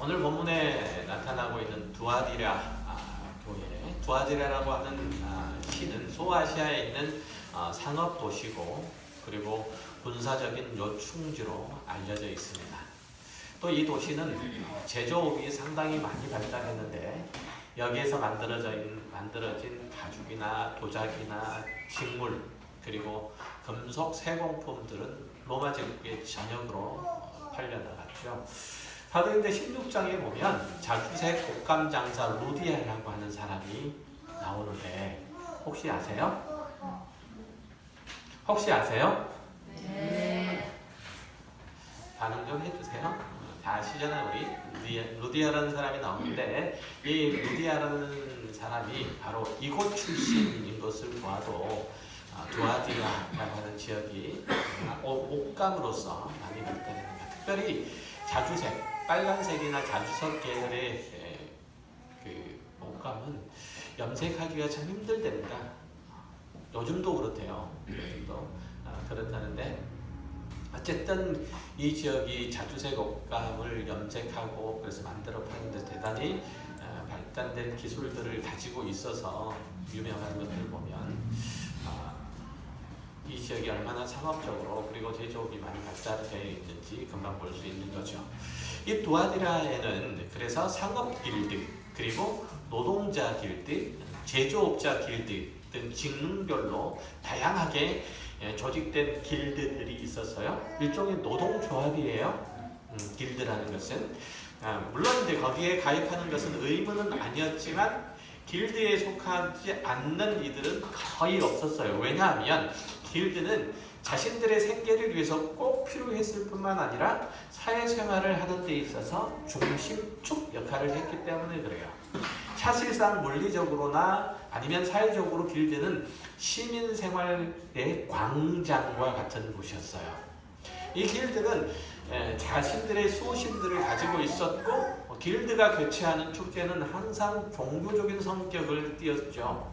오늘 본문에 나타나고 있는 두아디라 교회, 두아디라라고 하는 시는 소아시아에 있는 상업 도시고 그리고 군사적인 요충지로 알려져 있습니다. 또 이 도시는 제조업이 상당히 많이 발달했는데 여기에서 만들어진 가죽이나 도자기나 식물 그리고 금속 세공품들은 로마 제국의 전역으로 팔려나갔죠. 사도행전 16장에 보면 자주색 옷감 장사 루디아라고 하는 사람이 나오는데 혹시 아세요? 혹시 아세요? 네. 반응 좀 해주세요. 다 아시잖아요. 우리 루디아라는 사람이 나오는데 이 루디아라는 사람이 바로 이곳 출신인 것을 보아도 두아디라라고 하는 지역이 옷감으로서 많이 발달합니다. 특별히 자주색, 빨간색이나 자주색 계열의 그 옷감은 염색하기가 참 힘들답니다. 요즘도 그렇대요. 요즘도 그렇다는데 어쨌든 이 지역이 자주색 옷감을 염색하고 그래서 만들어 파는데 대단히 발달된 기술들을 가지고 있어서 유명한 것들 보면 이 지역이 얼마나 상업적으로 그리고 제조업이 많이 발달되어 있는지 금방 볼 수 있는 거죠. 이 두아디라에는 그래서 상업 길드 그리고 노동자 길드, 제조업자 길드 등 직능별로 다양하게 조직된 길드들이 있었어요. 일종의 노동조합이에요. 길드라는 것은 물론 이제 거기에 가입하는 것은 의무는 아니었지만 길드에 속하지 않는 이들은 거의 없었어요. 왜냐하면 길드는 자신들의 생계를 위해서 꼭 필요했을 뿐만 아니라 사회생활을 하는 데 있어서 중심축 역할을 했기 때문에 그래요. 사실상 물리적으로나 아니면 사회적으로 길드는 시민생활의 광장과 같은 곳이었어요. 이 길드는 자신들의 수호신들을 가지고 있었고 길드가 개최하는 축제는 항상 종교적인 성격을 띠었죠.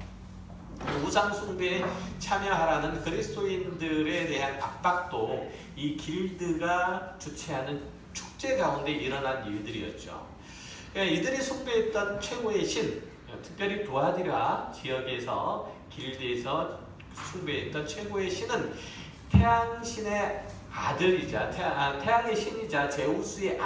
우상 숭배에 참여하라는 그리스도인들에 대한 압박도 이 길드가 주최하는 축제 가운데 일어난 일들이었죠. 이들이 숭배했던 최고의 신, 특별히 두아디라 지역에서 길드에서 숭배했던 최고의 신은 태양신의 아들이자 태양의 신이자 제우스의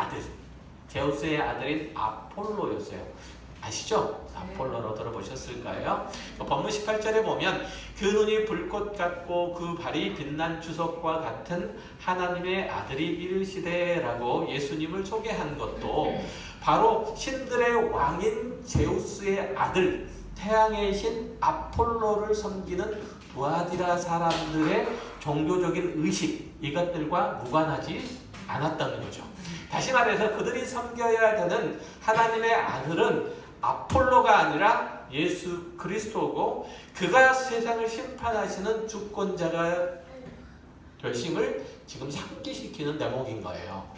아들인 아폴로였어요. 아시죠? 아폴로로 들어보셨을까요? 본문 18절에 보면 그 눈이 불꽃 같고 그 발이 빛난 주석과 같은 하나님의 아들이 이르시되라고 예수님을 소개한 것도 바로 신들의 왕인 제우스의 아들 태양의 신 아폴로를 섬기는 두아디라 사람들의 종교적인 의식 이것들과 무관하지 않았다는 거죠. 다시 말해서 그들이 섬겨야 되는 하나님의 아들은 아폴로가 아니라 예수 그리스도고 그가 세상을 심판하시는 주권자가 되심을 지금 상기시키는 대목인 거예요.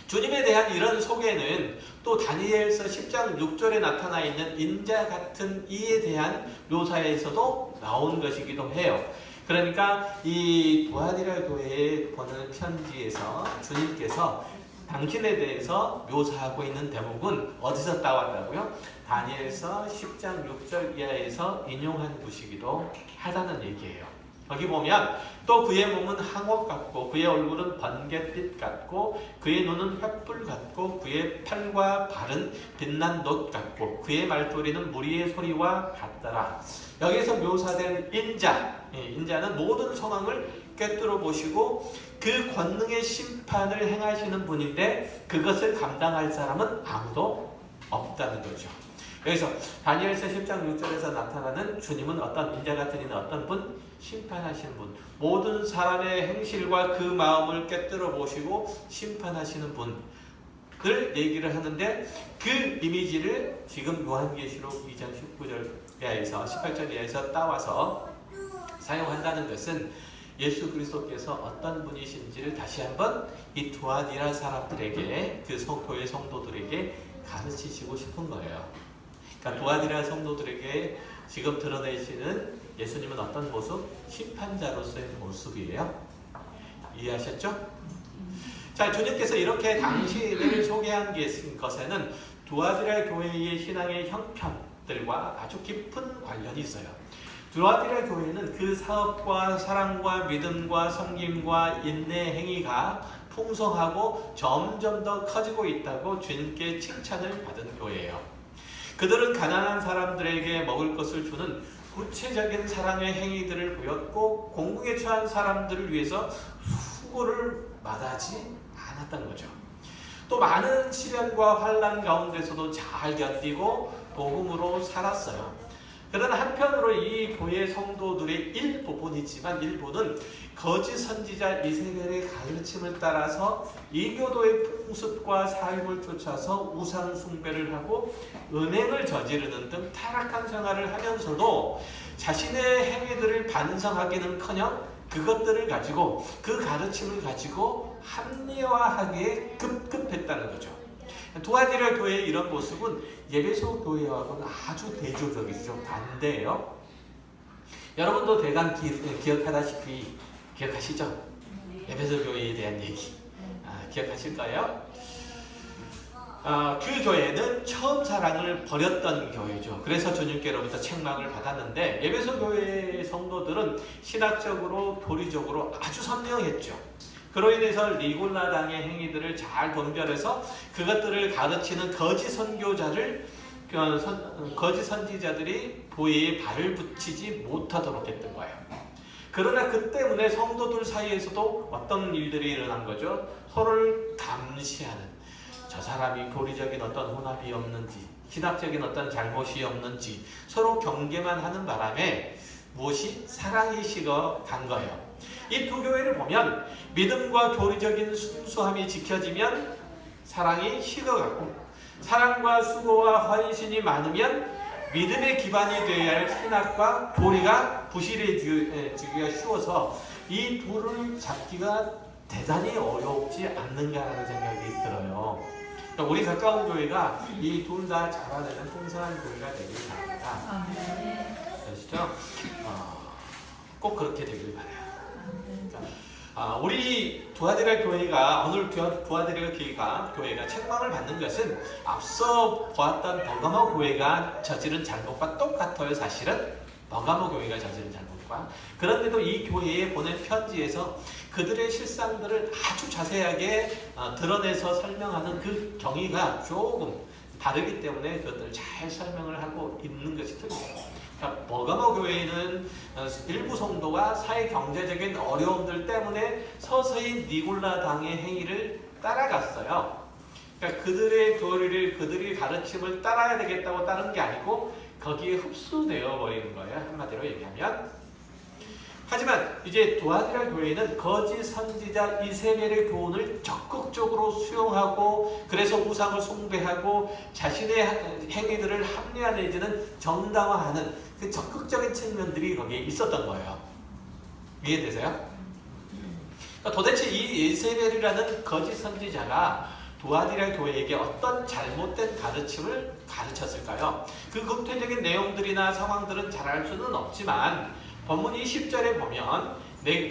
주님에 대한 이런 소개는 또 다니엘서 10장 6절에 나타나 있는 인자 같은 이에 대한 묘사에서도 나온 것이기도 해요. 그러니까 이 두아디라 교회에 보내는 편지에서 주님께서 당신에 대해서 묘사하고 있는 대목은 어디서 따왔다고요? 다니엘서 10장 6절 이하에서 인용한 것이기도 하다는 얘기예요. 여기 보면 또 그의 몸은 항옥 같고 그의 얼굴은 번갯빛 같고 그의 눈은 횃불 같고 그의 팔과 발은 빛난 놋 같고 그의 말소리는 무리의 소리와 같더라. 여기에서 묘사된 인자는 모든 상황을 꿰뚫어 보시고 그 권능의 심판을 행하시는 분인데 그것을 감당할 사람은 아무도 없다는 거죠. 여기서 다니엘서 10장 6절에서 나타나는 주님은 어떤 인자 같은 이는 어떤 분? 심판하시는 분. 모든 사람의 행실과 그 마음을 꿰뚫어 보시고 심판하시는 분을 얘기를 하는데 그 이미지를 지금 요한계시록 2장 19절 이하에서 18절 이하에서 따와서 사용한다는 것은 예수 그리스도께서 어떤 분이신지를 다시 한번 이 두아디라 사람들에게 그 교회 성도들에게 가르치시고 싶은 거예요. 그러니까 두아디라 성도들에게 지금 드러내시는 예수님은 어떤 모습? 심판자로서의 모습이에요. 이해하셨죠? 자, 주님께서 이렇게 당신을 소개한 것에는 두아디라 교회의 신앙의 형편들과 아주 깊은 관련이 있어요. 두아디라 교회는 그 사업과 사랑과 믿음과 섬김과 인내 행위가 풍성하고 점점 더 커지고 있다고 주님께 칭찬을 받은 교회예요. 그들은 가난한 사람들에게 먹을 것을 주는 구체적인 사랑의 행위들을 보였고 공공에 처한 사람들을 위해서 수고를 마다하지 않았던 거죠. 또 많은 시련과 환난 가운데서도 잘 견디고 복음으로 살았어요. 그러나 한편으로 이 교회 성도들의 일부분이지만 일부는 거짓 선지자 이세벨의 가르침을 따라서 이교도의 풍습과 삶을 쫓아서 우상 숭배를 하고 은행을 저지르는 등 타락한 생활을 하면서도 자신의 행위들을 반성하기는커녕 그것들을 가지고 그 가르침을 가지고 합리화하기에 급급했다는 거죠. 두아디라 교회의 이런 모습은 에베소 교회와는 아주 대조적이죠. 반대예요. 여러분도 대강 기억하다시피 기억하시죠? 에베소 교회에 대한 얘기 기억하실까요? 그 교회는 처음 사랑을 버렸던 교회죠. 그래서 주님께로부터 책망을 받았는데 에베소 교회의 성도들은 신학적으로 교리적으로 아주 선명했죠. 그로 인해서 니골라당의 행위들을 잘 분별해서 그것들을 가르치는 거짓 선교자를 거짓 선지자들이 교회에 발을 붙이지 못하도록 했던 거예요. 그러나 그 때문에 성도들 사이에서도 어떤 일들이 일어난 거죠? 서로를 감시하는, 저 사람이 교리적인 어떤 혼합이 없는지, 신학적인 어떤 잘못이 없는지 서로 경계만 하는 바람에 무엇이 사랑이 식어간 거예요. 이 두 교회를 보면 믿음과 교리적인 순수함이 지켜지면 사랑이 식어가고, 사랑과 수고와 헌신이 많으면 믿음의 기반이 되어야 할 신학과 교리가 부실해지기가 쉬워서 이 둘을 잡기가 대단히 어렵지 않는가라는 생각이 들어요. 그러니까 우리 가까운 교회가 이 둘 다 잡아내는 풍성한 교회가 되길 바랍니다. 아시죠? 꼭 그렇게 되길 바라요. 우리 두아디라 교회가 오늘 두아디라 교회가 책망을 받는 것은 앞서 보았던 버가모 교회가 저지른 잘못과 똑같아요. 사실은 버가모 교회가 저지른 잘못과. 그런데도 이 교회에 보낸 편지에서 그들의 실상들을 아주 자세하게 드러내서 설명하는 그 경위가 조금 다르기 때문에 그것들을 잘 설명을 하고 있는 것이 특이해요. 버가모 교회는 일부 성도가 사회 경제적인 어려움들 때문에 서서히 니골라 당의 행위를 따라갔어요. 그러니까 그들의 교리를, 그들의 가르침을 따라야 되겠다고 따른 게 아니고 거기에 흡수되어 버리는 거예요. 한마디로 얘기하면. 하지만 이제 두아디라 교회는 거짓 선지자 이세벨의 교훈을 적극적으로 수용하고, 그래서 우상을 숭배하고 자신의 행위들을 합리화 내지는 정당화하는 그 적극적인 측면들이 거기에 있었던 거예요. 이해되세요? 그러니까 도대체 이 이세벨이라는 거짓 선지자가 두아디라 교회에게 어떤 잘못된 가르침을 가르쳤을까요? 그 구체적인 내용들이나 상황들은 잘 알 수는 없지만 본문 20절에 보면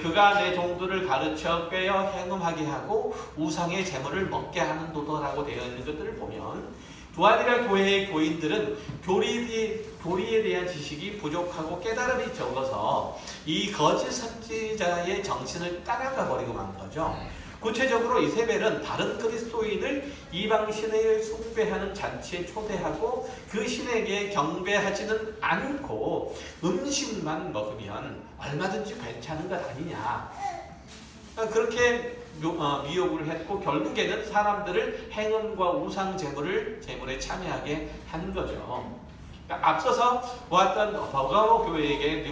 그가 내 종들을 가르쳐 꿰어 행음하게 하고 우상의 재물을 먹게 하는 도도라고 되어 있는 것들을 보면 두아디라 교회의 교인들은 교리에 대한 지식이 부족하고 깨달음이 적어서 이 거짓 선지자의 정신을 따라가 버리고 만 거죠. 구체적으로 이세벨은 다른 그리스도인을 이방 신을 숭배하는 잔치에 초대하고 그 신에게 경배하지는 않고 음식만 먹으면 얼마든지 괜찮은 것 아니냐, 그렇게 미혹을 했고 결국에는 사람들을 행음과 우상 제물에 참여하게 한 거죠. 그러니까 앞서서 보았던 버가모 교회에게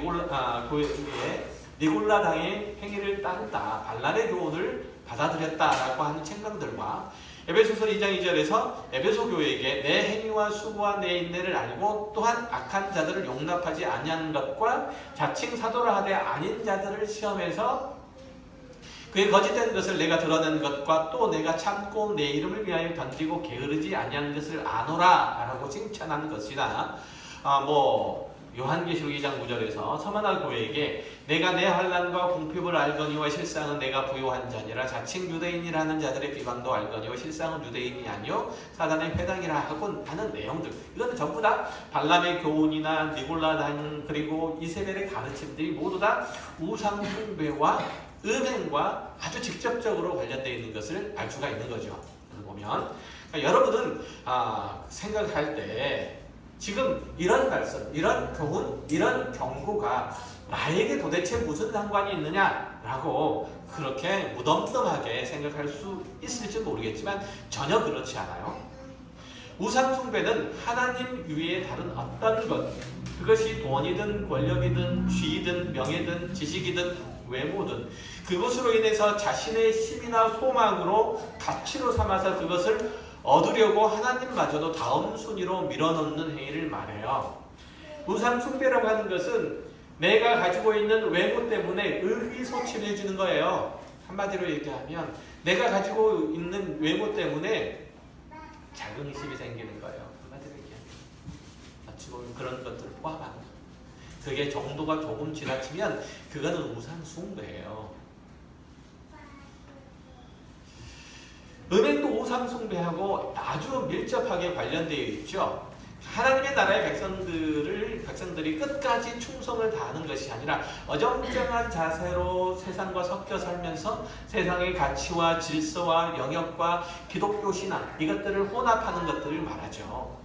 니골라 당의 행위를 따른다, 반란의 교훈을 받아들였다라고 하는 책망들과 에베소서 2장 2절에서 에베소 교회에게 내 행위와 수고와 내 인내를 알고 또한 악한 자들을 용납하지 아니하는 것과 자칭 사도라 하되 아닌 자들을 시험해서 그의 거짓된 것을 내가 드러낸 것과 또 내가 참고 내 이름을 위하여 견디고 게으르지 아니한 것을 아노라 라고 칭찬한 것이나 요한계시록 2장 9절에서 서머나 교회에게 내가 내 환난과 궁핍을 알거니와 실상은 내가 부요한 자니라 자칭 유대인이라는 자들의 비방도 알거니와 실상은 유대인이 아니요 사단의 회당이라 하고 하는 내용들, 이거는 전부 다 발람의 교훈이나 니골라당 그리고 이세벨의 가르침들이 모두 다 우상 숭배와 음행과 아주 직접적으로 관련되어 있는 것을 알 수가 있는 거죠. 그래서 보면 그러니까 여러분은 생각할 때 지금 이런 말씀, 이런 교훈, 이런 경고가 나에게 도대체 무슨 상관이 있느냐라고 그렇게 무덤덤하게 생각할 수 있을지 모르겠지만 전혀 그렇지 않아요. 우상 숭배는 하나님 위에 다른 어떤 것, 그것이 돈이든 권력이든 지위든 명예든 지식이든 외모든 그것으로 인해서 자신의 힘이나 소망으로 가치로 삼아서 그것을 얻으려고 하나님마저도 다음 순위로 밀어넣는 행위를 말해요. 우상 숭배라고 하는 것은 내가 가지고 있는 외모 때문에 의기소침해 해주는 거예요. 한마디로 얘기하면 내가 가지고 있는 외모 때문에 자긍심이 생기는 거예요. 한마디로 얘기하면 마치 그런 것들을 포함하는 거예요. 그게 정도가 조금 지나치면 그거는 우상 숭배예요. 은행도 우상 숭배하고 아주 밀접하게 관련되어 있죠. 하나님의 나라의 백성들이 끝까지 충성을 다하는 것이 아니라 어정쩡한 자세로 세상과 섞여 살면서 세상의 가치와 질서와 영역과 기독교 신앙 이것들을 혼합하는 것들을 말하죠.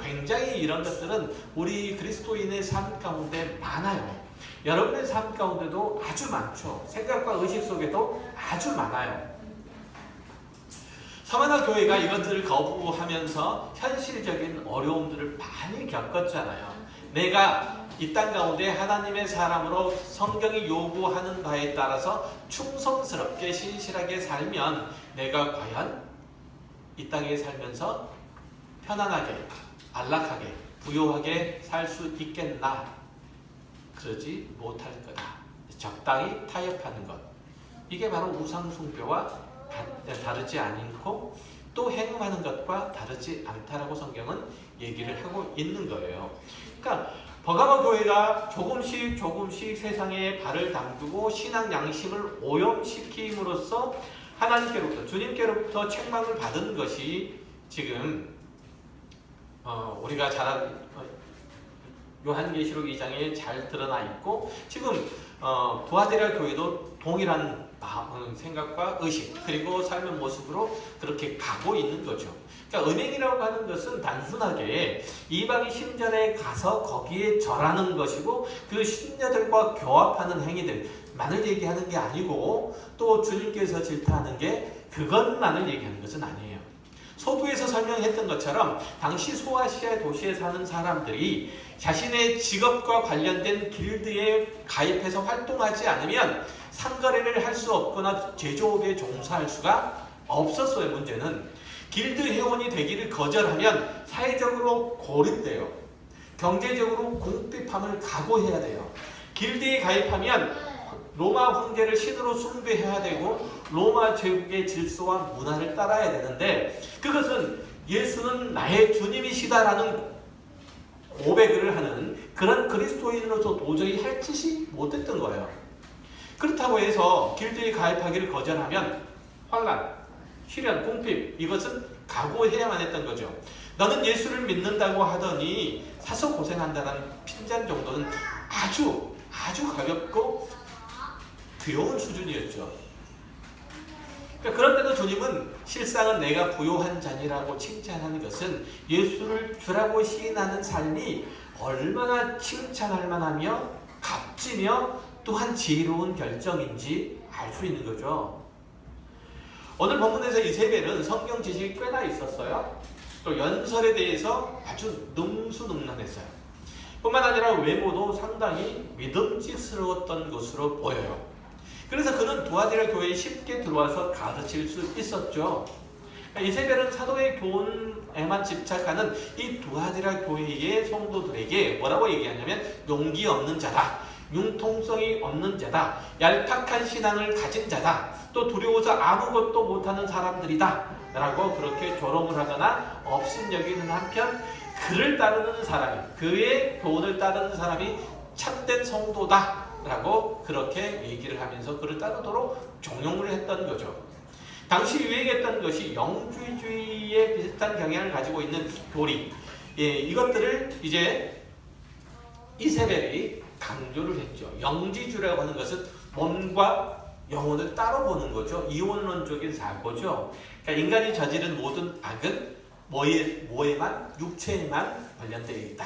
굉장히 이런 것들은 우리 그리스도인의 삶 가운데 많아요. 여러분의 삶 가운데도 아주 많죠. 생각과 의식 속에도 아주 많아요. 서머나 교회가 이것들을 거부하면서 현실적인 어려움들을 많이 겪었잖아요. 내가 이 땅 가운데 하나님의 사람으로 성경이 요구하는 바에 따라서 충성스럽게 신실하게 살면 내가 과연 이 땅에 살면서 편안하게, 안락하게, 부요하게 살 수 있겠나? 그러지 못할 거다. 적당히 타협하는 것. 이게 바로 우상숭배와 다르지 않고 또 행음하는 것과 다르지 않다라고 성경은 얘기를 하고 있는 거예요. 그러니까 버가모 교회가 조금씩 세상에 발을 담그고 신앙 양심을 오염시킴으로써 하나님께로부터 주님께로부터 책망을 받은 것이 지금 우리가 잘 요한계시록 2장에 잘 드러나 있고 지금 두아디라 교회도 동일한 생각과 의식 그리고 삶의 모습으로 그렇게 가고 있는 거죠. 그러니까 은행이라고 하는 것은 단순하게 이방인 신전에 가서 거기에 절하는 것이고 그 신녀들과 교합하는 행위들만을 얘기하는 게 아니고 또 주님께서 질타하는 게 그것만을 얘기하는 것은 아니에요. 서두에서 설명했던 것처럼 당시 소아시아 도시에 사는 사람들이 자신의 직업과 관련된 길드에 가입해서 활동하지 않으면 상거래를 할 수 없거나 제조업에 종사할 수가 없었어요. 문제는 길드 회원이 되기를 거절하면 사회적으로 고립돼요. 경제적으로 궁핍함을 각오해야 돼요. 길드에 가입하면 로마 황제를 신으로 숭배해야 되고 로마 제국의 질서와 문화를 따라야 되는데 그것은 예수는 나의 주님이시다라는 고백을 하는 그런 그리스도인으로서 도저히 할 짓이 못했던 거예요. 그렇다고 해서 길드에 가입하기를 거절하면 환난, 시련, 궁핍 이것은 각오해야만 했던 거죠. 너는 예수를 믿는다고 하더니 사서 고생한다는 핀잔 정도는 아주 가볍고 귀여운 수준이었죠. 그런데도 주님은 실상은 내가 부요한 자니라고 칭찬하는 것은 예수를 주라고 시인하는 삶이 얼마나 칭찬할 만하며 값지며 또한 지혜로운 결정인지 알 수 있는 거죠. 오늘 본문에서 이세벨은 성경 지식이 꽤나 있었어요. 또 연설에 대해서 아주 능수능란했어요. 뿐만 아니라 외모도 상당히 믿음직스러웠던 것으로 보여요. 그래서 그는 두아디라 교회에 쉽게 들어와서 가르칠 수 있었죠. 이세벨은 사도의 교훈에만 집착하는 이 두아디라 교회의 성도들에게 뭐라고 얘기하냐면 용기 없는 자다. 융통성이 없는 자다. 얄팍한 신앙을 가진 자다. 또 두려워서 아무것도 못하는 사람들이다. 라고 그렇게 조롱을 하거나 업신여기는 한편 그를 따르는 사람이, 그의 교훈을 따르는 사람이 참된 성도다 라고 그렇게 얘기를 하면서 그를 따르도록 종용을 했던 거죠. 당시 유행했던 것이 영주주의에 비슷한 경향을 가지고 있는 교리, 이것들을 이제 이세벨이 강조를 했죠. 영지주의라고 하는 것은 몸과 영혼을 따로 보는 거죠. 이원론적인 사고죠. 그러니까 인간이 저지른 모든 악은 뭐에만? 육체에만 관련되어 있다.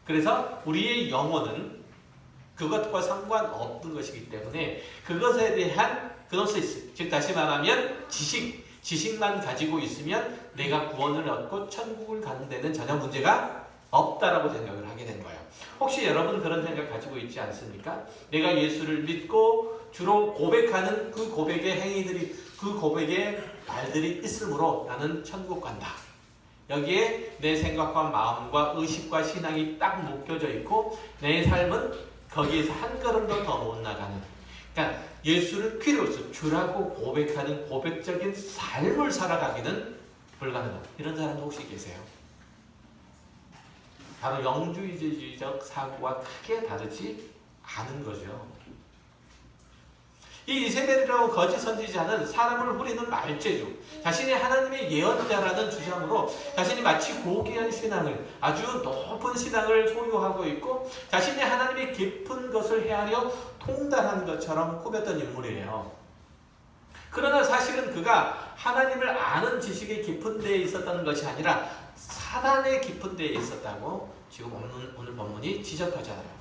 그래서 우리의 영혼은 그것과 상관없는 것이기 때문에 그것에 대한 그노시스, 즉 다시 말하면 지식만 가지고 있으면 내가 구원을 얻고 천국을 가는 데는 전혀 문제가 없다라고 생각을 하게 된 거예요. 혹시 여러분 그런 생각 가지고 있지 않습니까? 내가 예수를 믿고 주로 고백하는 그 고백의 행위들이, 그 고백의 말들이 있으므로 나는 천국 간다. 여기에 내 생각과 마음과 의식과 신앙이 딱 묶여져 있고 내 삶은 거기에서 한 걸음도 더 못 나가는, 그러니까 예수를 필요로 주라고 고백하는 고백적인 삶을 살아가기는 불가능하다. 이런 사람 혹시 계세요? 바로 영주주의적 사고와 크게 다르지 않은 거죠. 이 이세벨이라고 거짓 선지자는 사람을 후리는 말재주, 자신이 하나님의 예언자라는 주장으로 자신이 마치 고귀한 신앙을, 아주 높은 신앙을 소유하고 있고 자신이 하나님의 깊은 것을 헤아려 통달하는 것처럼 꾸몄던 인물이에요. 그러나 사실은 그가 하나님을 아는 지식의 깊은 데에 있었던 것이 아니라 사단의 깊은 데에 있었다고 지금 오늘 본문이 지적하잖아요.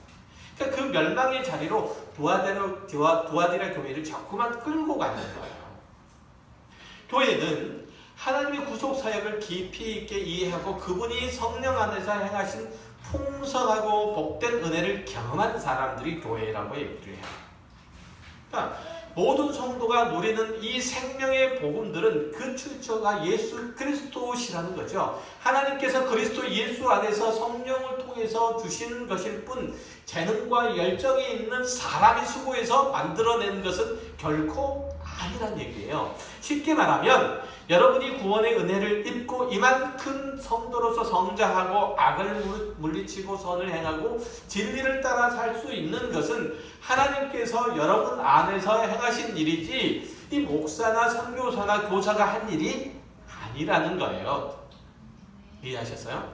그러니까 그 멸망의 자리로 두아디라 교회를 자꾸만 끌고 가는 거예요. 교회는 하나님의 구속 사역을 깊이 있게 이해하고 그분이 성령 안에서 행하신 풍성하고 복된 은혜를 경험한 사람들이 교회라고 얘기를 해요. 그러니까 모든 성도가 누리는 이 생명의 복음들은 그 출처가 예수 그리스도시라는 거죠. 하나님께서 그리스도 예수 안에서 성령을 통해서 주신 것일 뿐 재능과 열정이 있는 사람이 수고해서 만들어낸 것은 결코 아니란 얘기예요. 쉽게 말하면 여러분이 구원의 은혜를 입고 이만큼 성도로서 성장하고 악을 물리치고 선을 행하고 진리를 따라 살 수 있는 것은 하나님께서 여러분 안에서 행하신 일이지 이 목사나 선교사나 교사가 한 일이 아니라는 거예요. 이해하셨어요?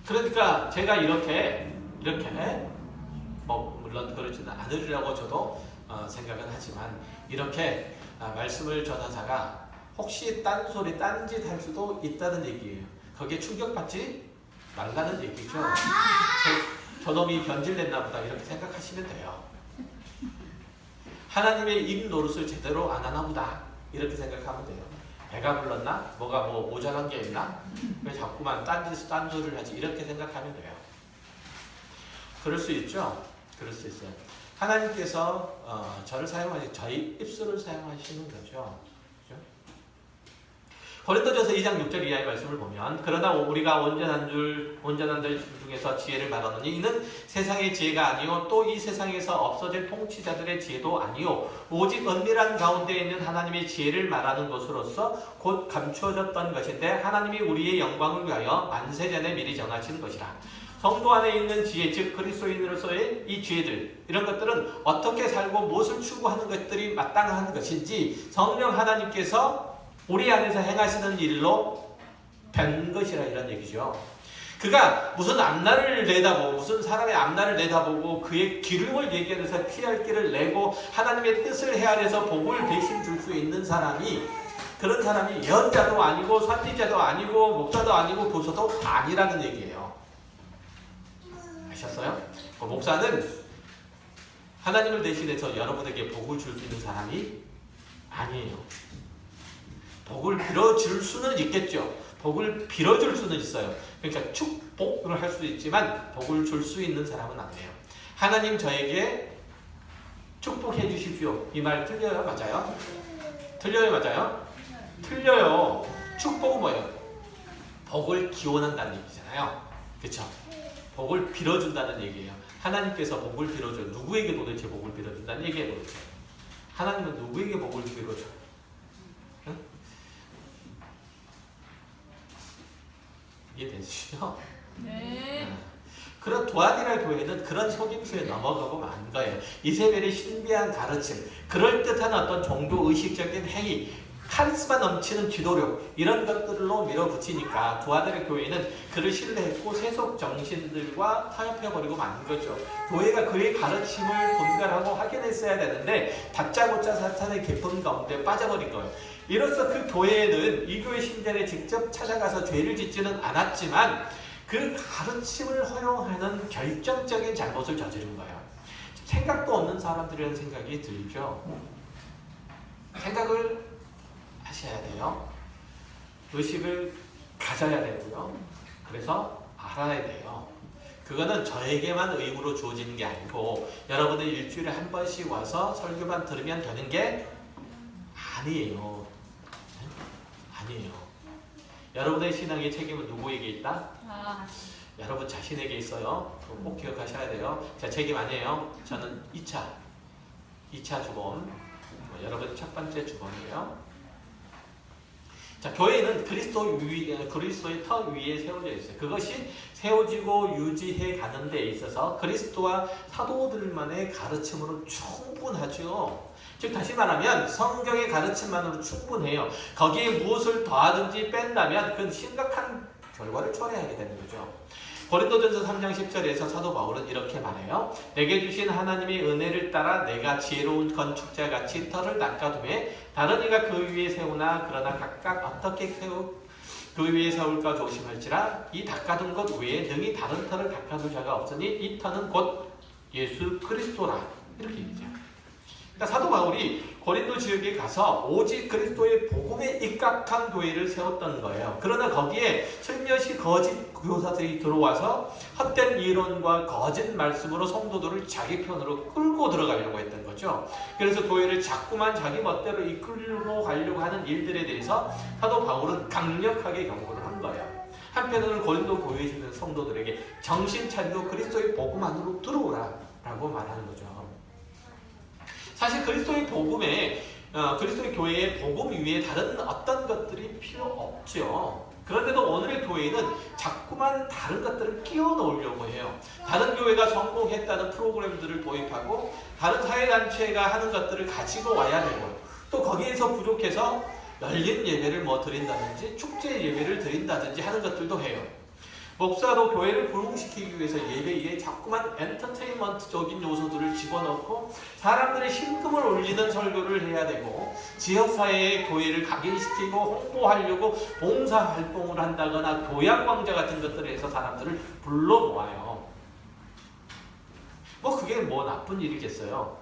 그러니까 제가 이렇게 물론 그러지는 않으리라고 저도 생각은 하지만 이렇게 말씀을 전하다가 혹시 딴소리 딴짓 할 수도 있다는 얘기예요. 거기에 충격받지 말라는 얘기죠. 저놈이 변질됐나 보다 이렇게 생각하시면 돼요. 하나님의 입 노릇을 제대로 안 하나 보다 이렇게 생각하면 돼요. 배가 불렀나? 뭐가 모자란 게 있나? 왜 자꾸만 딴소리를 하지? 이렇게 생각하면 돼요. 그럴 수 있죠? 그럴 수 있어요. 하나님께서 저를 사용하시, 저희 입술을 사용하시는 거죠. 그렇죠? 고린도전서 2장 6절 이하의 말씀을 보면 그러나 우리가 온전한 들 중에서 지혜를 말하노니 이는 세상의 지혜가 아니요 또 이 세상에서 없어질 통치자들의 지혜도 아니요 오직 은밀한 가운데 있는 하나님의 지혜를 말하는 것으로서 곧 감추어졌던 것인데 하나님이 우리의 영광을 위하여 만세전에 미리 정하신 것이라. 성도 안에 있는 지혜, 즉 그리스도인으로서의 이 지혜들, 이런 것들은 어떻게 살고 무엇을 추구하는 것들이 마땅한 것인지 성령 하나님께서 우리 안에서 행하시는 일로 된 것이라 이런 얘기죠. 그가 무슨 앞날을 내다보고 무슨 사람의 앞날을 내다보고 그의 기름을 얘기하면서 피할 길을 내고 하나님의 뜻을 헤아려서 복을 대신 줄 수 있는 사람이, 그런 사람이 예언자도 아니고 선지자도 아니고 목사도 아니고 교사도 아니라는 얘기예요. 아셨어요? 그 목사는 하나님을 대신해서 여러분에게 복을 줄 수 있는 사람이 아니에요. 복을 빌어줄 수는 있겠죠. 복을 빌어줄 수는 있어요. 그러니까 축복을 할 수도 있지만 복을 줄 수 있는 사람은 아니에요. 하나님 저에게 축복해 주십시오. 이 말 틀려요? 맞아요? 틀려요? 맞아요? 틀려요. 축복은 뭐예요? 복을 기원한다는 얘기잖아요. 그렇죠? 복을 빌어준다는 얘기예요. 하나님께서 복을 빌어줘요. 누구에게 도대체 복을 빌어준다는 얘기예요. 하나님은 누구에게 복을 빌어줘요? 이해되시죠? 네. 그런 두아디라 교회는 그런 속임수에 넘어가고 만 거예요. 이세벨의 신비한 가르침, 그럴듯한 어떤 종교의식적인 행위, 카리스마 넘치는 지도력, 이런 것들로 밀어붙이니까 두아디라 교회는 그를 신뢰했고 세속 정신들과 타협해버리고 만 거죠. 교회가 그의 가르침을 분별하고 확인했어야 되는데 다짜고짜 사탄의 깊은 가운데 빠져버린 거예요. 이로써 그 교회는 이 교회 신전에 직접 찾아가서 죄를 짓지는 않았지만 그 가르침을 허용하는 결정적인 잘못을 저지른 거예요. 생각도 없는 사람들이라는 생각이 들죠. 생각을 하셔야 돼요. 의식을 가져야 되고요. 그래서 알아야 돼요. 그거는 저에게만 의무로 주어지는 게 아니고 여러분들 일주일에 한 번씩 와서 설교만 들으면 되는 게 아니에요. 아니에요. 여러분의 신앙의 책임은 누구에게 있다? 여러분 자신에게 있어요. 꼭 기억하셔야 돼요. 제 책임 아니에요. 저는 2차 주범. 여러분 첫 번째 주범이에요. 자, 교회는 그리스도의 터 위에 세워져 있어요. 그것이 세워지고 유지해 가는 데 있어서 그리스도와 사도들만의 가르침으로 충분하죠. 즉 다시 말하면 성경의 가르침만으로 충분해요. 거기에 무엇을 더하든지 뺀다면 그건 심각한 결과를 초래하게 되는 거죠. 고린도전서 3장 10절에서 사도 바울은 이렇게 말해요. 내게 주신 하나님의 은혜를 따라 내가 지혜로운 건축자같이 터를 닦아두매 다른 이가 그 위에 세우나 그러나 각각 어떻게 그 위에 세울까 조심할지라 이 닦아둔 것 외에 능히 다른 터를 닦아둘 자가 없으니 이 터는 곧 예수 그리스도라. 이렇게 얘기죠. 그러니까 사도 바울이 고린도 지역에 가서 오직 그리스도의 복음에 입각한 교회를 세웠던 거예요. 그러나 거기에 슬며시 거짓 교사들이 들어와서 헛된 이론과 거짓 말씀으로 성도들을 자기 편으로 끌고 들어가려고 했던 거죠. 그래서 교회를 자꾸만 자기 멋대로 이끌고 가려고 하는 일들에 대해서 사도 바울은 강력하게 경고를 한 거예요. 한편으로는 고린도 교회에 있는 성도들에게 정신 차리고 그리스도의 복음 안으로 들어오라 라고 말하는 거죠. 사실 그리스도의 복음에 그리스도의 교회의 복음 위에 다른 어떤 것들이 필요 없죠. 그런데도 오늘의 교회는 자꾸만 다른 것들을 끼워 넣으려고 해요. 다른 교회가 성공했다는 프로그램들을 도입하고 다른 사회단체가 하는 것들을 가지고 와야 되고 또 거기에서 부족해서 열린 예배를 드린다든지 축제 예배를 드린다든지 하는 것들도 해요. 목사도 교회를 부흥시키기 위해서 예배에 자꾸만 엔터테인먼트적인 요소들을 집어넣고 사람들의 심금을 울리는 설교를 해야 되고 지역사회의 교회를 각인시키고 홍보하려고 봉사활동을 한다거나 교양광자 같은 것들을 해서 사람들을 불러 모아요. 그게 나쁜 일이겠어요.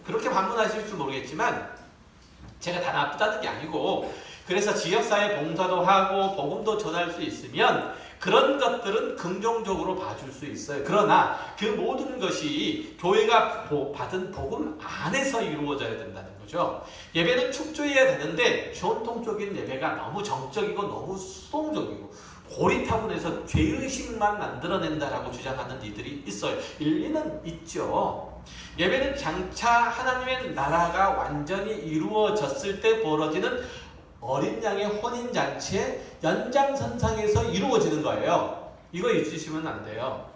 그렇게 반문하실 줄 모르겠지만 제가 다 나쁘다는 게 아니고 그래서 지역사회 봉사도 하고 복음도 전할 수 있으면 그런 것들은 긍정적으로 봐줄 수 있어요. 그러나 그 모든 것이 교회가 받은 복음 안에서 이루어져야 된다는 거죠. 예배는 축조해야 되는데 전통적인 예배가 너무 정적이고 너무 수동적이고 고리타분해서 죄의식만 만들어낸다라고 주장하는 이들이 있어요. 일리는 있죠. 예배는 장차 하나님의 나라가 완전히 이루어졌을 때 벌어지는 어린 양의 혼인잔치의 연장선상에서 이루어지는 거예요. 이거 잊으시면 안 돼요.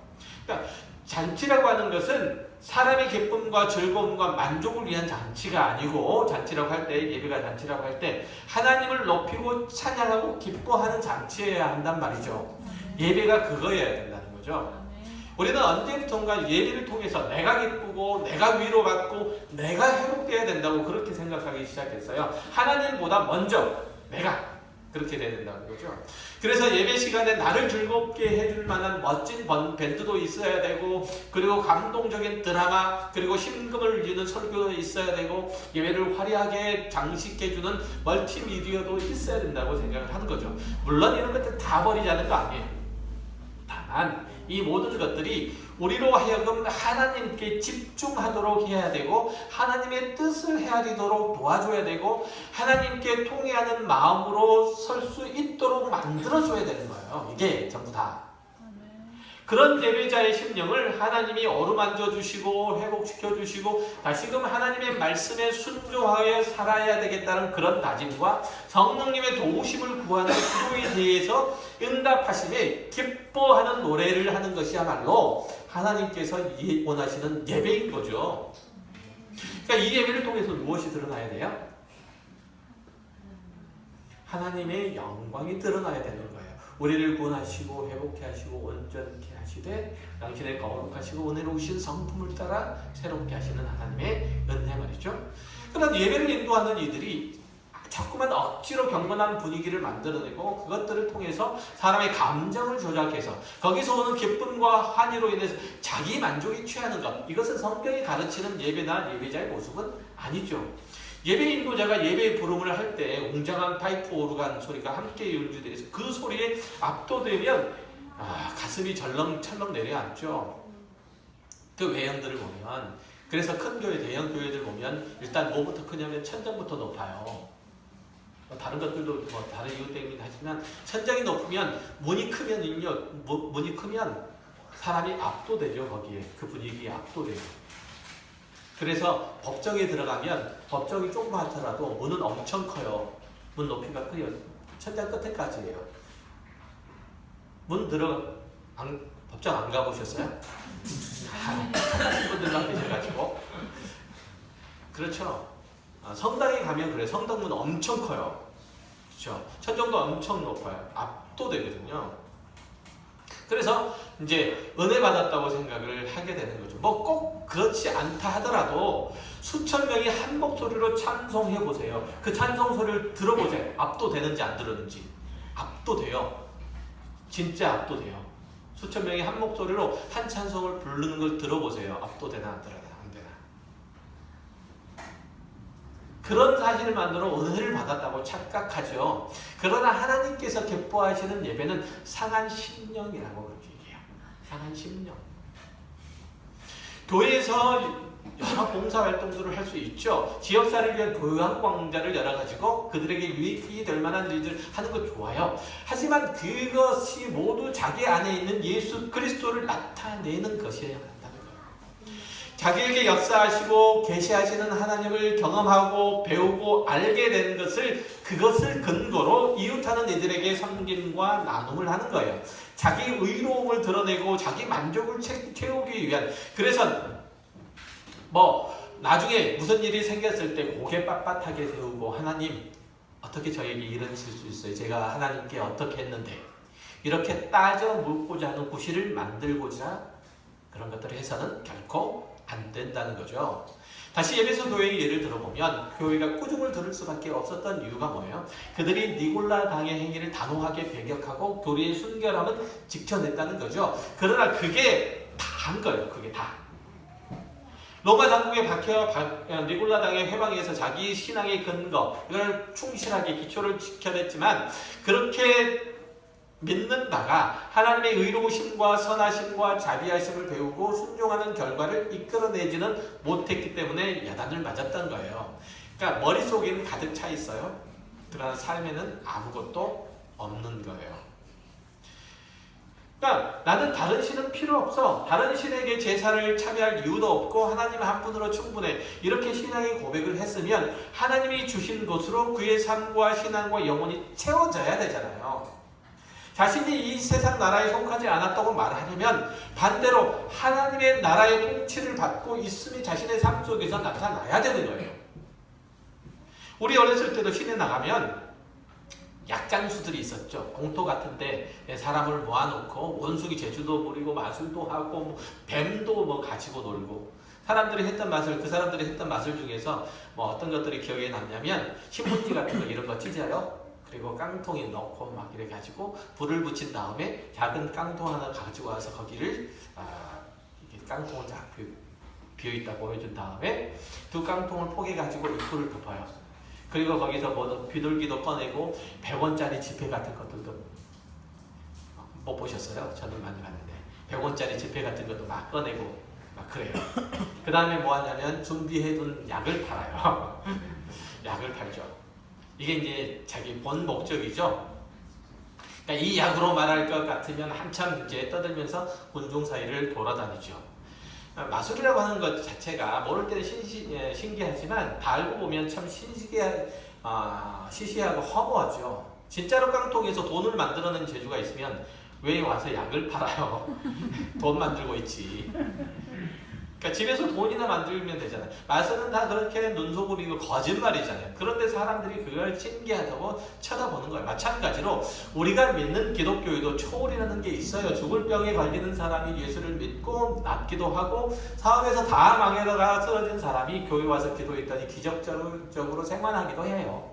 그러니까 잔치라고 하는 것은 사람의 기쁨과 즐거움과 만족을 위한 잔치가 아니고 잔치라고 할 때 예배가 잔치라고 할 때 하나님을 높이고 찬양하고 기뻐하는 잔치여야 한단 말이죠. 예배가 그거여야 된다는 거죠. 우리는 언제부턴가 예배를 통해서 내가 기쁘고 내가 위로받고 내가 회복되어야 된다고 그렇게 생각하기 시작했어요. 하나님보다 먼저 내가 그렇게 돼야 된다는 거죠. 그래서 예배 시간에 나를 즐겁게 해줄 만한 멋진 밴드도 있어야 되고 그리고 감동적인 드라마 그리고 심금을 울리는 설교도 있어야 되고 예배를 화려하게 장식해주는 멀티미디어도 있어야 된다고 생각을 하는 거죠. 물론 이런 것들 다 버리자는 거 아니에요. 다만 이 모든 것들이 우리로 하여금 하나님께 집중하도록 해야 되고 하나님의 뜻을 헤아리도록 도와줘야 되고 하나님께 통회하는 마음으로 설 수 있도록 만들어줘야 되는 거예요. 이게 전부 다. 그런 예배자의 심령을 하나님이 어루만져 주시고 회복시켜 주시고 다시금 하나님의 말씀에 순종하여 살아야 되겠다는 그런 다짐과 성령님의 도우심을 구하는 기도에 대해서 응답하심에 기뻐하는 노래를 하는 것이야말로 하나님께서 원하시는 예배인 거죠. 그러니까 이 예배를 통해서 무엇이 드러나야 돼요? 하나님의 영광이 드러나야 되는 거예요. 우리를 구원하시고 회복케 하시고 온전케 하시되 당신의 거룩하시고 은혜로우신 성품을 따라 새롭게 하시는 하나님의 은혜 말이죠. 그러나 예배를 인도하는 이들이 자꾸만 억지로 경건한 분위기를 만들어내고 그것들을 통해서 사람의 감정을 조작해서 거기서 오는 기쁨과 환희로 인해서 자기 만족에 취하는 것, 이것은 성경이 가르치는 예배나 예배자의 모습은 아니죠. 예배 인도자가 예배의 부름을 할 때 웅장한 파이프 오르간 소리가 함께 연주돼서 그 소리에 압도되면 가슴이 절렁철렁 내려앉죠. 그 외형들을 보면, 그래서 큰 교회, 대형 교회들 보면 일단 뭐부터 크냐면 천장부터 높아요. 다른 것들도 뭐 다른 이유 때문이긴 하지만 천장이 높으면 문이 크면 사람이 압도되죠. 거기에 그 분위기에 압도돼요. 그래서 법정에 들어가면 법정이 조그맣더라도 문은 엄청 커요. 문 높이가 커요. 천장 끝에까지예요. 법정 안 가보셨어요? 분들만 계셔가지고. 그렇죠. 성당에 가면 그래. 성당문 엄청 커요. 그렇죠. 천정도 엄청 높아요. 압도되거든요. 그래서 이제 은혜 받았다고 생각을 하게 되는 거죠. 뭐 꼭 그렇지 않다 하더라도 수천 명이 한 목소리로 찬송해 보세요. 그 찬송 소리를 들어보세요. 압도되는지 안 들었는지. 압도돼요. 진짜 압도돼요. 수천 명이 한 목소리로 한 찬송을 부르는 걸 들어보세요. 압도되나 안 되나. 그런 사실만으로 은혜를 받았다고 착각하죠. 그러나 하나님께서 기뻐하시는 예배는 상한 심령이라고 그렇게 얘기해요. 상한 심령. 교회에서 여러 봉사활동들을 할 수 있죠. 지역사를 위한 교환광장을 열어가지고 그들에게 유익이 될 만한 일들 하는 거 좋아요. 하지만 그것이 모두 자기 안에 있는 예수 그리스도를 나타내는 것이어야 한다는 거예요. 자기에게 역사하시고 계시하시는 하나님을 경험하고 배우고 알게 된 그것을 근거로 이웃하는 이들에게 섬김과 나눔을 하는 거예요. 자기 의로움을 드러내고 자기 만족을 채우기 위한. 그래서 나중에 무슨 일이 생겼을 때 고개 빳빳하게 세우고 하나님 어떻게 저에게 이러실 수 있어요? 제가 하나님께 어떻게 했는데 이렇게 따져 묻고자 하는 구실을 만들고자 그런 것들을 해서는 결코 안 된다는 거죠. 다시 에베소 교회의 예를 들어보면 교회가 꾸중을 들을 수밖에 없었던 이유가 뭐예요? 그들이 니골라 당의 행위를 단호하게 배격하고 교리의 순결함은 지켜냈다는 거죠. 그러나 그게 다 한 거예요. 그게 다. 로마 당국에 박혀 니골라 당의 회방에서 자기 신앙의 근거, 이걸 충실하게 기초를 지켜냈지만 그렇게 믿는다가 하나님의 의로우심과 선하심과 자비하심을 배우고 순종하는 결과를 이끌어내지는 못했기 때문에 야단을 맞았던 거예요. 그러니까 머릿속에는 가득 차 있어요. 그러나 삶에는 아무것도 없는 거예요. 그러니까 나는 다른 신은 필요 없어. 다른 신에게 제사를 참여할 이유도 없고 하나님 한 분으로 충분해. 이렇게 신앙의 고백을 했으면 하나님이 주신 것으로 그의 삶과 신앙과 영혼이 채워져야 되잖아요. 자신이 이 세상 나라에 속하지 않았다고 말하려면 반대로 하나님의 나라의 통치를 받고 있음이 자신의 삶 속에서 나타나야 되는 거예요. 우리 어렸을 때도 시내 나가면 약장수들이 있었죠. 공터 같은데 사람을 모아놓고 원숭이 제주도 부리고 마술도 하고 뱀도 가지고 놀고 사람들이 했던 그 사람들이 했던 마술 중에서 어떤 것들이 기억에 남냐면 신문지 같은 거 이런 거 찢어요. 그리고 깡통에 넣고 막 이래 가지고 불을 붙인 다음에 작은 깡통 하나 가지고 와서 거기를 깡통을 쫙 비어있다 보여준 다음에 두 깡통을 포개 가지고 이 불을 덮어요. 그리고 거기서 비둘기도 꺼내고 100원짜리 지폐 같은 것들도 못 보셨어요? 저는 많이 봤는데 100원짜리 지폐 같은 것도 막 꺼내고 막 그래요. 그 다음에 뭐 하냐면 준비해둔 약을 팔아요. 약을 팔죠. 이게 이제 자기 본 목적이죠. 그러니까 이 약으로 말할 것 같으면 한참 이제 떠들면서 군중 사이를 돌아다니죠. 마술이라고 하는 것 자체가 모를 때는 신기하지만 다 알고 보면 참 시시하고 허무하죠. 진짜로 깡통에서 돈을 만들어낸 재주가 있으면 왜 와서 약을 팔아요? 돈 만들고 있지. 그러니까 집에서 돈이나 만들면 되잖아요. 마술은 다 그렇게 눈속임이고 거짓말이잖아요. 그런데 사람들이 그걸 신기하다고 쳐다보는 거예요. 마찬가지로 우리가 믿는 기독교에도 초월이라는 게 있어요. 죽을 병에 걸리는 사람이 예수를 믿고 낫기도 하고 사업에서 다 망해다가 쓰러진 사람이 교회 와서 기도했더니 기적적으로 생還하기도 해요.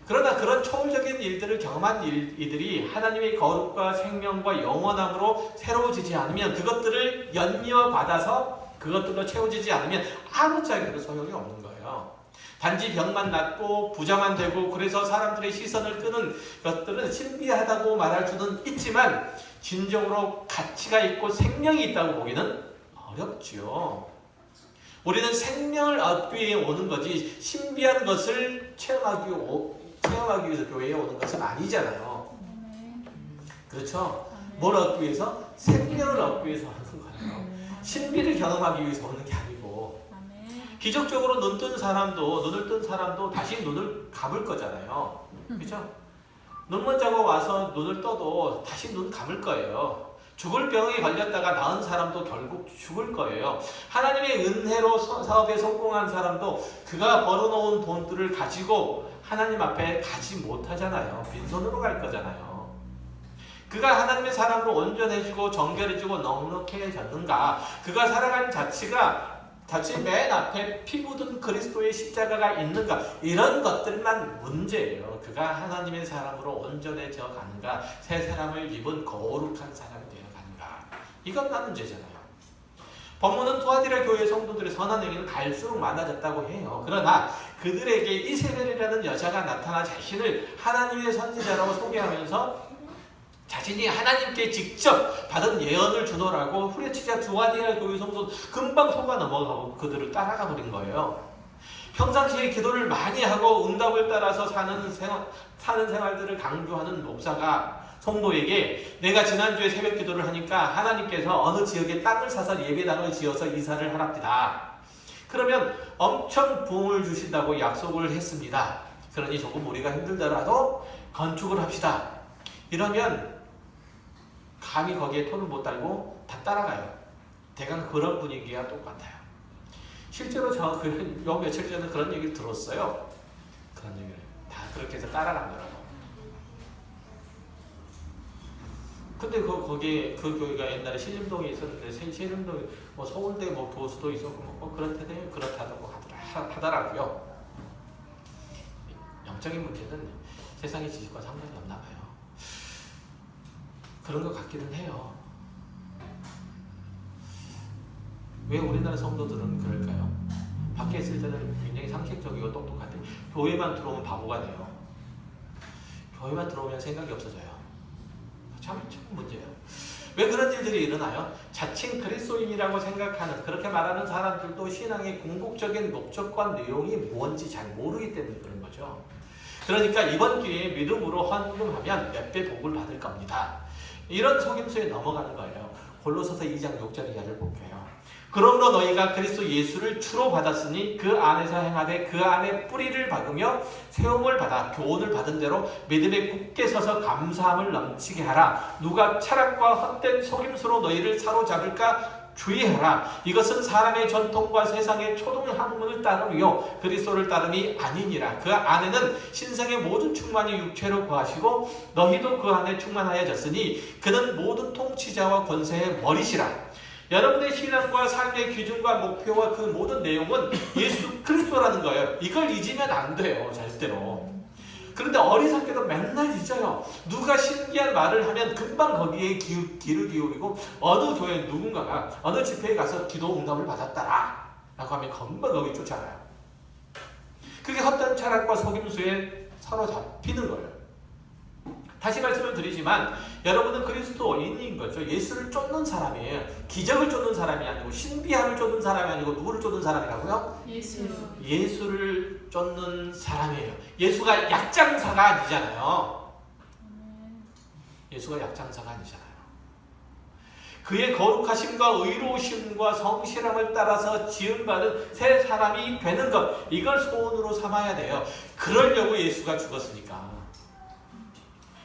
그러나 그런 초월적인 일들을 경험한 이들이 하나님의 거룩과 생명과 영원함으로 새로워지지 않으면, 그것들을 연미어받아서 그것들로 채워지지 않으면 아무짝에도 소용이 없는 거예요. 단지 병만 낫고 부자만 되고 그래서 사람들의 시선을 끄는 것들은 신비하다고 말할 수는 있지만 진정으로 가치가 있고 생명이 있다고 보기는 어렵지요. 우리는 생명을 얻기 위해 오는 거지 신비한 것을 체험하기 위해서 교회에 오는 것은 아니잖아요. 그렇죠? 뭘 얻기 위해서? 생명을 얻기 위해서 오는 거예요. 신비를 경험하기 위해서 오는 게 아니고. 기적적으로 눈을 뜬 사람도 다시 눈을 감을 거잖아요. 그렇죠? 눈만 자고 와서 눈을 떠도 다시 눈 감을 거예요. 죽을 병에 걸렸다가 나은 사람도 결국 죽을 거예요. 하나님의 은혜로 사업에 성공한 사람도 그가 벌어놓은 돈들을 가지고 하나님 앞에 가지 못하잖아요. 빈손으로 갈 거잖아요. 그가 하나님의 사람으로 온전해지고 정결해지고 넉넉해졌는가? 그가 살아간 자치 맨 앞에 피 묻은 그리스도의 십자가가 있는가? 이런 것들만 문제예요. 그가 하나님의 사람으로 온전해져 가는가? 새 사람을 입은 거룩한 사람이 되어 가는가? 이것만 문제잖아요. 본문은 투아디라 교회 성도들의 선한 행위는 갈수록 많아졌다고 해요. 그러나 그들에게 이세벨이라는 여자가 나타나 자신을 하나님의 선지자라고 소개하면서 자신이 하나님께 직접 받은 예언을 주노라고 후레치자 투아디라 교회 성도 금방 속아 넘어가고 그들을 따라가 버린 거예요. 평상시에 기도를 많이 하고 응답을 따라서 사는 생활들을 강조하는 목사가 성도에게 내가 지난주에 새벽 기도를 하니까 하나님께서 어느 지역에 땅을 사서 예배당을 지어서 이사를 하랍니다. 그러면 엄청 부흥을 주신다고 약속을 했습니다. 그러니 조금 우리가 힘들더라도 건축을 합시다. 이러면 감히 거기에 손을 못 달고 다 따라가요. 대강 그런 분위기와 똑같아요. 실제로 저 며칠 전에 그런 얘기를 들었어요. 그런 얘기를 다 그렇게 해서 따라간 거라고. 근데 거기 그 교회가 옛날에 신림동에 있었는데 신림동에 뭐 서울대 뭐 교수도 있었고 뭐 그렇다고 하더라고요. 영적인 문제는 세상의 지식과 상관이 없나 봐요. 그런 것 같기는 해요. 왜 우리나라 성도들은 그럴까요? 밖에 있을 때는 굉장히 상식적이고 똑똑한데 교회만 들어오면 바보가 돼요. 교회만 들어오면 생각이 없어져요. 참 문제예요. 왜 그런 일들이 일어나요? 자칭 그리스도인이라고 생각하는, 그렇게 말하는 사람들도 신앙의 궁극적인 목적과 내용이 뭔지 잘 모르기 때문에 그런 거죠. 그러니까 이번 기회에 믿음으로 헌금하면 몇 배 복을 받을 겁니다. 이런 속임수에 넘어가는 거예요. 골로새서 2장 6절 이하를 볼게요. 그러므로 너희가 그리스도 예수를 주로 받았으니 그 안에서 행하되 그 안에 뿌리를 박으며 세움을 받아 교훈을 받은 대로 믿음에 굳게 서서 감사함을 넘치게 하라. 누가 철학과 헛된 속임수로 너희를 사로잡을까 주의하라. 이것은 사람의 전통과 세상의 초등학문을 따르며 그리스도를 따름이 아니니라. 그 안에는 신성의 모든 충만이 육체로 거하시고 너희도 그 안에 충만하여졌으니 그는 모든 통치자와 권세의 머리시라. 여러분의 신앙과 삶의 기준과 목표와 그 모든 내용은 예수 그리스도라는 거예요. 이걸 잊으면 안 돼요. 절대로. 그런데 어리석게도 맨날 잊어요. 누가 신기한 말을 하면 금방 거기에 귀를 기울이고 어느 교회 누군가가 어느 집회에 가서 기도 응답을 받았다라 라고 하면 금방 거기 쫓아가요. 그게 헛된 철학과 속임수에 사로잡히는 거예요. 다시 말씀을 드리지만 여러분은 그리스도인인 거죠. 예수를 쫓는 사람이에요. 기적을 쫓는 사람이 아니고 신비함을 쫓는 사람이 아니고 누구를 쫓는 사람이라고요? 예수를 쫓는 사람이에요. 예수가 약장사가 아니잖아요. 예수가 약장사가 아니잖아요. 그의 거룩하심과 의로우심과 성실함을 따라서 지음받은 새 사람이 되는 것, 이걸 소원으로 삼아야 돼요. 그러려고 예수가 죽었으니까.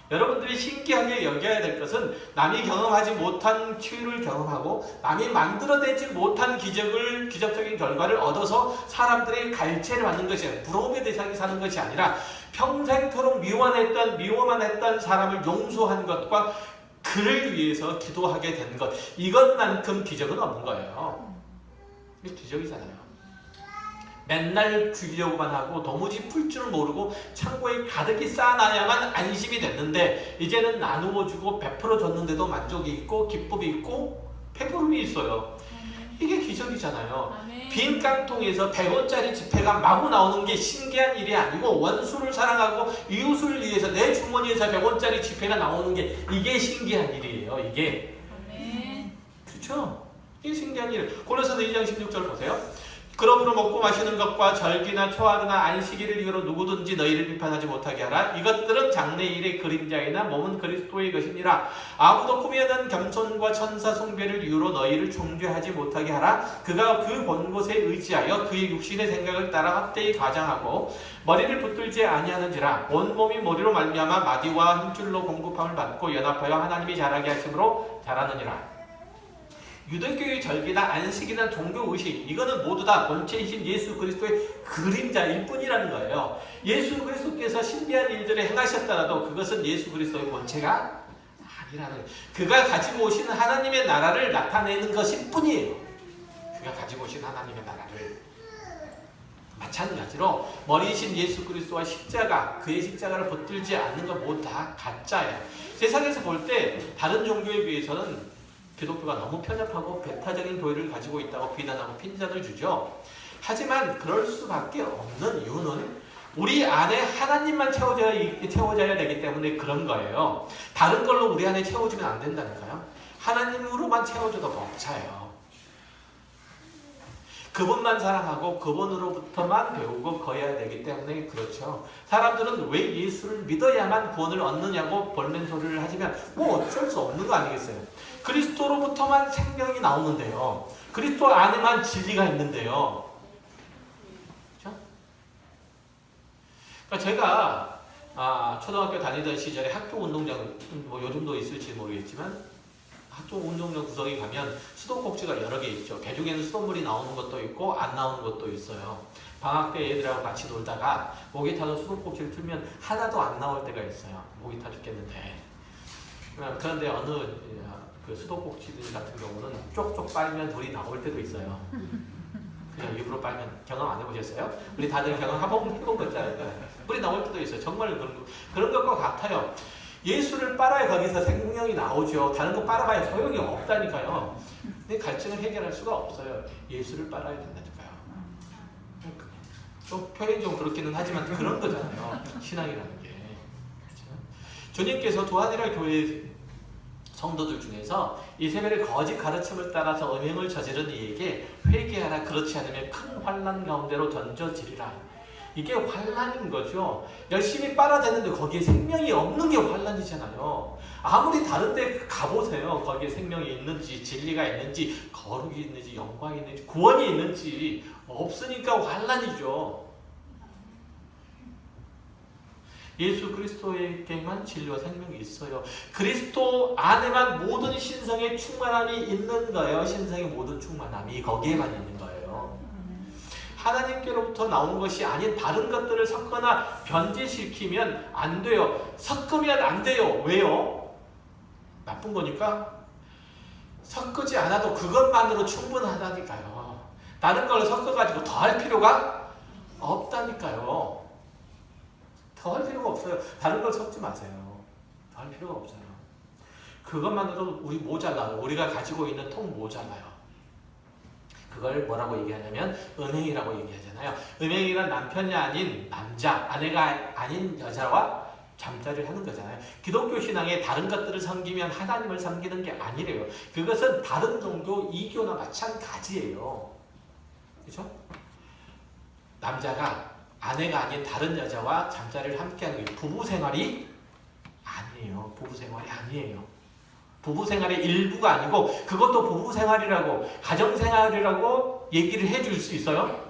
여러분들이 신기하게 여겨야 될 것은 남이 경험하지 못한 치유를 경험하고 남이 만들어내지 못한 기적적인 결과를 얻어서 사람들의 갈채를 받는 것이 아니라 부러움의 대상이 사는 것이 아니라 평생토록 미워만 했던 사람을 용서한 것과 그를 위해서 기도하게 된 것, 이것만큼 기적은 없는 거예요. 이게 기적이잖아요. 맨날 죽이려고만 하고 도무지 풀 줄 모르고 창고에 가득히 쌓아놔야만 안심이 됐는데 이제는 나누어주고 베풀어줬는데도 만족이 있고 기쁨이 있고 배부름이 있어요. 이게 기적이잖아요. 아멘. 빈 깡통에서 100원짜리 지폐가 마구 나오는 게 신기한 일이 아니고 원수를 사랑하고 이웃을 위해서 내 주머니에서 100원짜리 지폐가 나오는 게 이게 신기한 일이에요. 이게. 아멘. 그렇죠? 이게 신기한 일. 고린도서 2장 16절 보세요. 그러므로 먹고 마시는 것과 절기나 초하루나 안식일을 이유로 누구든지 너희를 비판하지 못하게 하라. 이것들은 장래일의 그림자이나 몸은 그리스도의 것이니라. 아무도 꾸며낸 겸손과 천사 숭배를 이유로 너희를 정죄하지 못하게 하라. 그가 그 본 곳에 의지하여 그의 육신의 생각을 따라 헛되이 가장하고 머리를 붙들지 아니하는지라. 온몸이 머리로 말미암아 마디와 힘줄로 공급함을 받고 연합하여 하나님이 자라게 하심으로 자라느니라. 유대교의 절기나 안식이나 종교의식, 이거는 모두 다 본체이신 예수 그리스도의 그림자일 뿐이라는 거예요. 예수 그리스도께서 신비한 일들을 행하셨더라도 그것은 예수 그리스도의 본체가 아니라는 거예요. 그가 가지고 오신 하나님의 나라를 나타내는 것일 뿐이에요. 그가 가지고 오신 하나님의 나라를. 마찬가지로 머리이신 예수 그리스도와 십자가, 그의 십자가를 붙들지 않는 것 모두 다 가짜예요. 세상에서 볼 때 다른 종교에 비해서는 기독교가 너무 편협하고 배타적인 교리를 가지고 있다고 비난하고 핀잔을 주죠. 하지만 그럴 수밖에 없는 이유는 우리 안에 하나님만 채워져야 되기 때문에 그런 거예요. 다른 걸로 우리 안에 채워지면 안 된다니까요. 하나님으로만 채워져도 벅차요. 그분만 사랑하고 그분으로부터만 배우고 거해야 되기 때문에 그렇죠. 사람들은 왜 예수를 믿어야만 구원을 얻느냐고 볼멘 소리를 하지만 뭐 어쩔 수 없는 거 아니겠어요. 그리스도로부터만 생명이 나오는데요. 그리스도 안에만 진리가 있는데요. 그렇죠? 그러니까 제가 초등학교 다니던 시절에 학교 운동장, 뭐 요즘도 있을지 모르겠지만 학교 운동장 구석에 가면 수도꼭지가 여러 개 있죠. 개중에는 수돗물이 나오는 것도 있고 안 나오는 것도 있어요. 방학 때 애들하고 같이 놀다가 목이 타서 수도꼭지를 틀면 하나도 안 나올 때가 있어요. 목이 타 죽겠는데. 그런데 어느 그 수도꼭지들 같은 경우는 쪽쪽 빨면 물이 나올 때도 있어요. 그냥 일부러 빨면 경험 안 해보셨어요? 우리 다들 경험 해본 거잖아요. 물이 나올 때도 있어요. 정말 그런 것과 같아요. 예수를 빨아야 거기서 생명이 나오죠. 다른 거 빨아봐야 소용이 없다니까요. 근데 갈증을 해결할 수가 없어요. 예수를 빨아야 된다니까요. 좀 표현이 좀 그렇기는 하지만 그런 거잖아요. 신앙이라는 게. 그렇죠? 주님께서 두아디라 교회 성도들 중에서 이세벨의 거짓 가르침을 따라서 음행을 저지른 이에게 회개하라. 그렇지 않으면 큰 환난 가운데로 던져지리라. 이게 환난인 거죠. 열심히 빨아대는데 거기에 생명이 없는 게 환난이잖아요. 아무리 다른 데 가보세요. 거기에 생명이 있는지 진리가 있는지 거룩이 있는지 영광이 있는지 구원이 있는지 없으니까 환난이죠. 예수 그리스도에게만 진리와 생명이 있어요. 그리스도 안에만 모든 신성의 충만함이 있는 거예요. 신성의 모든 충만함이 거기에만 있는 거예요. 하나님께로부터 나온 것이 아닌 다른 것들을 섞거나 변질시키면 안 돼요. 섞으면 안 돼요. 왜요? 나쁜 거니까? 섞지 않아도 그것만으로 충분하다니까요. 다른 걸 섞어가지고 더 할 필요가 없다니까요. 더 할 필요가 없어요. 다른 걸 섞지 마세요. 더 할 필요가 없어요. 그것만으로 우리 모자라요. 우리가 가지고 있는 통 모자라요. 그걸 뭐라고 얘기하냐면 은행이라고 얘기하잖아요. 은행이란 남편이 아닌 남자, 아내가 아닌 여자와 잠자리를 하는 거잖아요. 기독교 신앙에 다른 것들을 섬기면 하나님을 섬기는 게 아니래요. 그것은 다른 종교, 이교나 마찬가지예요. 그렇죠? 남자가 아내가 아닌 다른 여자와 잠자리를 함께하는 게 부부 생활이 아니에요. 아니에요. 부부 생활이 아니에요. 부부 생활의 일부가 아니고 그것도 부부 생활이라고 가정 생활이라고 얘기를 해줄 수 있어요?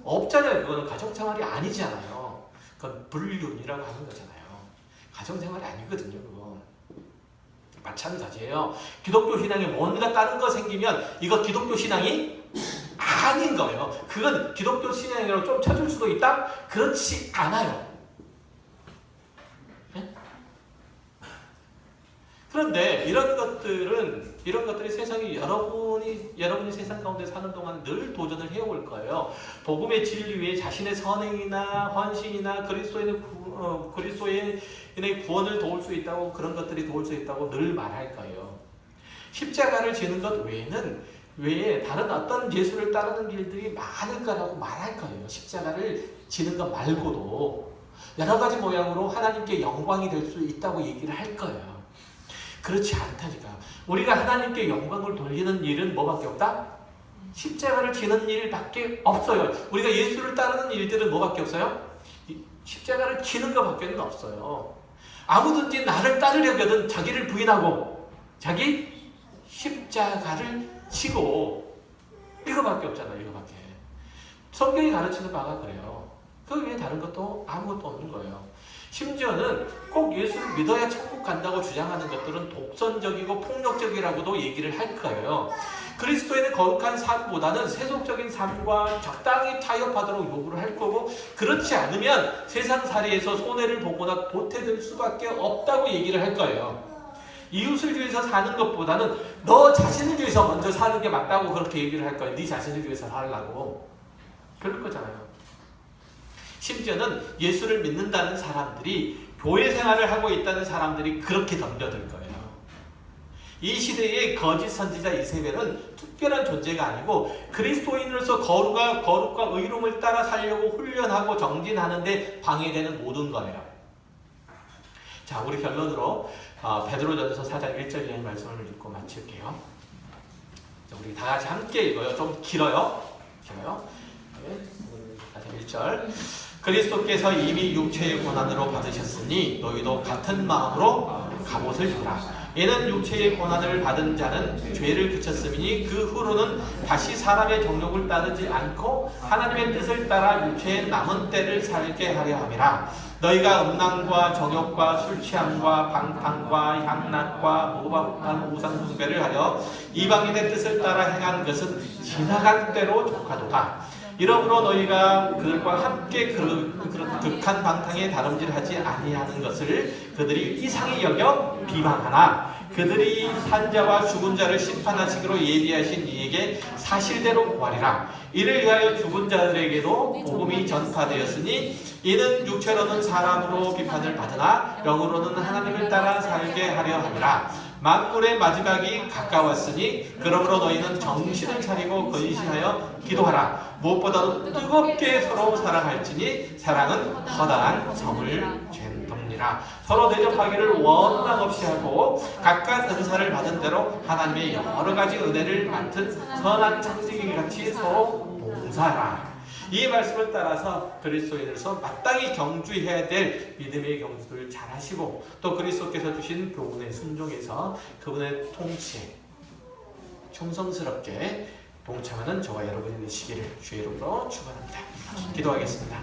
없잖아요. 그거는 가정 생활이 아니잖아요. 그건 불륜이라고 하는 거잖아요. 가정 생활이 아니거든요. 그거 마찬가지예요. 기독교 신앙에 뭔가 다른 거 생기면 이거 기독교 신앙이 아닌 거예요. 그건 기독교 신앙이라고 좀 쳐줄 수도 있다? 그렇지 않아요. 그런데 이런 것들이 세상이 여러분이 세상 가운데 사는 동안 늘 도전을 해올 거예요. 복음의 진리 위에 자신의 선행이나 헌신이나 그리스도인의 구원을 도울 수 있다고 그런 것들이 도울 수 있다고 늘 말할 거예요. 십자가를 지는 것 외에 다른 어떤 예수를 따르는 길들이 많을 거라고 말할 거예요. 십자가를 지는 것 말고도 여러 가지 모양으로 하나님께 영광이 될 수 있다고 얘기를 할 거예요. 그렇지 않다니까. 우리가 하나님께 영광을 돌리는 일은 뭐밖에 없다? 십자가를 지는 일밖에 없어요. 우리가 예수를 따르는 일들은 뭐밖에 없어요? 십자가를 지는 것밖에 없어요. 아무든지 나를 따르려거든 자기를 부인하고 자기 십자가를 지고 이거밖에 없잖아요. 이거밖에. 성경이 가르치는 바가 그래요. 그 외에 다른 것도 아무것도 없는 거예요. 심지어는 꼭 예수를 믿어야 천국 간다고 주장하는 것들은 독선적이고 폭력적이라고도 얘기를 할 거예요. 그리스도인의 거룩한 삶보다는 세속적인 삶과 적당히 타협하도록 요구를 할 거고 그렇지 않으면 세상살이에서 손해를 보거나 도태될 수밖에 없다고 얘기를 할 거예요. 이웃을 위해서 사는 것보다는 너 자신을 위해서 먼저 사는 게 맞다고 그렇게 얘기를 할 거예요. 네 자신을 위해서 살라고. 그럴 거잖아요. 심지어는 예수를 믿는다는 사람들이 교회 생활을 하고 있다는 사람들이 그렇게 덤벼들 거예요. 이 시대의 거짓 선지자 이세벨은 특별한 존재가 아니고 그리스도인으로서 거룩과 의로움을 따라 살려고 훈련하고 정진하는데 방해되는 모든 거예요. 자, 우리 결론으로 베드로전서 4장 1절 이하의 말씀을 읽고 마칠게요. 자, 우리 다 같이 함께 읽어요. 좀 길어요. 네, 4장 1절. 그리스도께서 이미 육체의 고난으로 받으셨으니 너희도 같은 마음으로 갑옷을 입으라. 이는 육체의 고난을 받은 자는 죄를 그쳤음이니 그 후로는 다시 사람의 정욕을 따르지 않고 하나님의 뜻을 따라 육체의 남은 때를 살게 하려 함이라. 너희가 음란과 정욕과 술취함과 방탕과 향락과 모방한 우상 숭배를 하여 이방인의 뜻을 따라 행한 것은 지나간 때로 족하도다. 이러므로 너희가 그들과 함께 그런 극한 방탕에 다름질하지 아니하는 것을 그들이 이상히 여겨 비방하나 그들이 산자와 죽은 자를 심판하시기로 예비하신 이에게 사실대로 구하리라. 이를 위하여 죽은 자들에게도 복음이 전파되었으니 이는 육체로는 사람으로 비판을 받으나 영으로는 하나님을 따라 살게 하려 함이라. 만물의 마지막이 가까웠으니 그러므로 너희는 정신을 차리고 건신하여 기도하라. 무엇보다도 뜨겁게 서로 사랑할지니 사랑은 허다한 성을 쟁덥니라. 서로 대접하기를 원망 없이 하고 각각 은사를 받은 대로 하나님의 여러 가지 은혜를 맡은 선한 청지기 같이 서로 봉사하라. 이 말씀을 따라서 그리스도인으로서 마땅히 경주해야 될 믿음의 경주를 잘 하시고 또 그리스도께서 주신 교훈에 순종해서 그분의 통치에 충성스럽게 동참하는 저와 여러분이 되시기를 주의 이름으로 축원합니다. 기도하겠습니다.